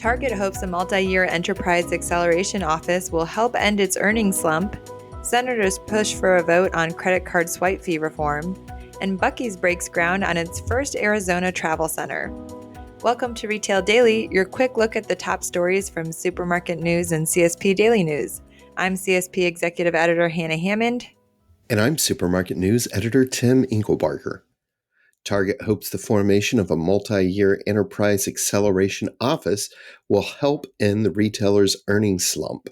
Target hopes a multi-year enterprise acceleration office will help end its earnings slump. Senators push for a vote on credit card swipe fee reform. And Buc-ee's breaks ground on its first Arizona travel center. Welcome to Retail Daily, your quick look at the top stories from Supermarket News and CSP Daily News. I'm CSP Executive Editor Hannah Hammond. And I'm Supermarket News Editor Tim Inkelbarger. Target hopes the formation of a multi-year enterprise acceleration office will help end the retailer's earnings slump.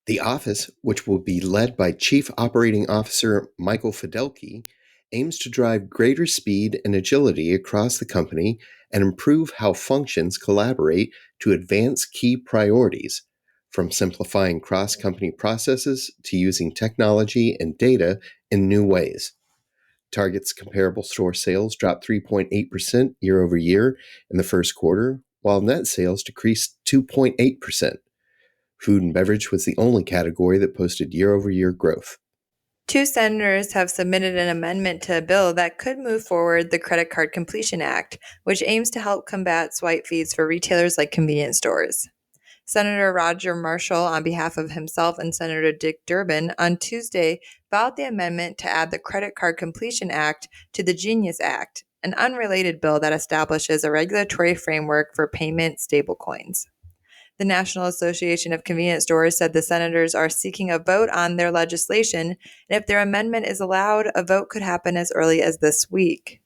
The office, which will be led by Chief Operating Officer Michael Fidelke, aims to drive greater speed and agility across the company and improve how functions collaborate to advance key priorities, from simplifying cross-company processes to using technology and data in new ways. Target's comparable store sales dropped 3.8% year over year in the first quarter, while net sales decreased 2.8%. Food and beverage was the only category that posted year-over-year growth. Two senators have submitted an amendment to a bill that could move forward the Credit Card Completion Act, which aims to help combat swipe fees for retailers like convenience stores. Senator Roger Marshall, on behalf of himself and Senator Dick Durbin, on Tuesday filed the amendment to add the Credit Card Completion Act to the Genius Act, an unrelated bill that establishes a regulatory framework for payment stablecoins. The National Association of Convenience Stores said the senators are seeking a vote on their legislation, and if their amendment is allowed, a vote could happen as early as this week.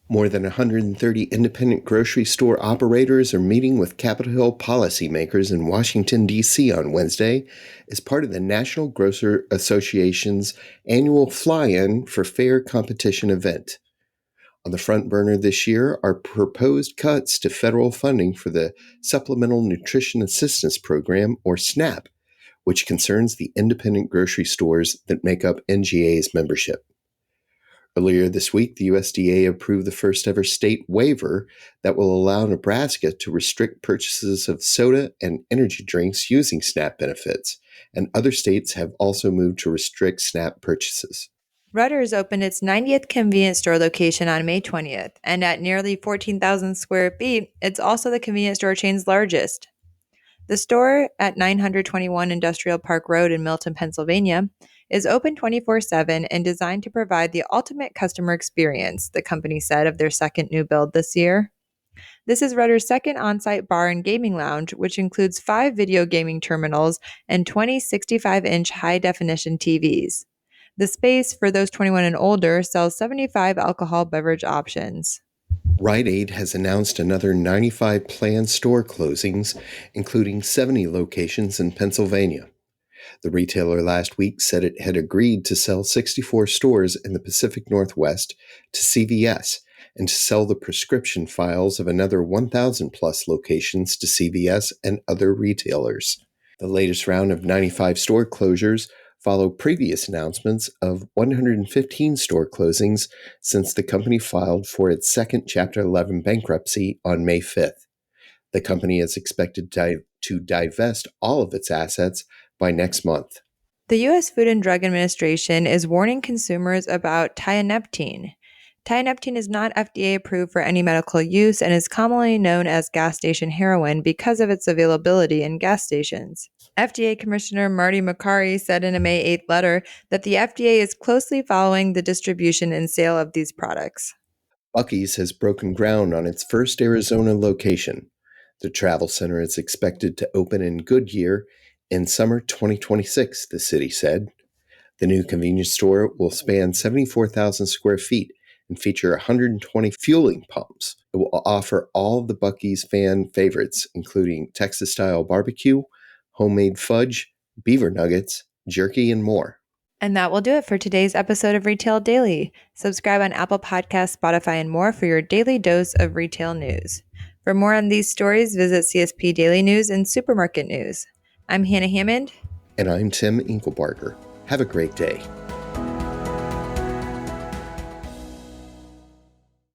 More than 130 independent grocery store operators are meeting with Capitol Hill policymakers in Washington, D.C. on Wednesday as part of the National Grocer Association's annual Fly-In for Fair Competition event. On the front burner this year are proposed cuts to federal funding for the Supplemental Nutrition Assistance Program, or SNAP, which concerns the independent grocery stores that make up NGA's membership. Earlier this week, the USDA approved the first-ever state waiver that will allow Nebraska to restrict purchases of soda and energy drinks using SNAP benefits, and other states have also moved to restrict SNAP purchases. Rutter's opened its 90th convenience store location on May 20th, and at nearly 14,000 square feet, it's also the convenience store chain's largest. The store at 921 Industrial Park Road in Milton, Pennsylvania, is open 24/7 and designed to provide the ultimate customer experience, the company said of their second new build this year. This is Rutter's second on-site bar and gaming lounge, which includes 5 video gaming terminals and 20 65-inch high-definition TVs. The space, for those 21 and older, sells 75 alcohol beverage options. Rite Aid has announced another 95 planned store closings, including 70 locations in Pennsylvania. The retailer last week said it had agreed to sell 64 stores in the Pacific Northwest to CVS and to sell the prescription files of another 1,000-plus locations to CVS and other retailers. The latest round of 95 store closures follow previous announcements of 115 store closings since the company filed for its second Chapter 11 bankruptcy on May 5th. The company is expected to divest all of its assets by next month. The U.S. Food and Drug Administration is warning consumers about tianeptine. Tianeptine is not FDA approved for any medical use and is commonly known as gas station heroin because of its availability in gas stations. FDA Commissioner Marty Makary said in a May 8th letter that the FDA is closely following the distribution and sale of these products. Buc-ee's has broken ground on its first Arizona location. The travel center is expected to open in Goodyear in summer 2026, the city said. The new convenience store will span 74,000 square feet and feature 120 fueling pumps. It will offer all of the Buc-ee's fan favorites, including Texas-style barbecue, homemade fudge, beaver nuggets, jerky, and more. And that will do it for today's episode of Retail Daily. Subscribe on Apple Podcasts, Spotify, and more for your daily dose of retail news. For more on these stories, visit CSP Daily News and Supermarket News. I'm Hannah Hammond. And I'm Tim Inkelbarger. Have a great day.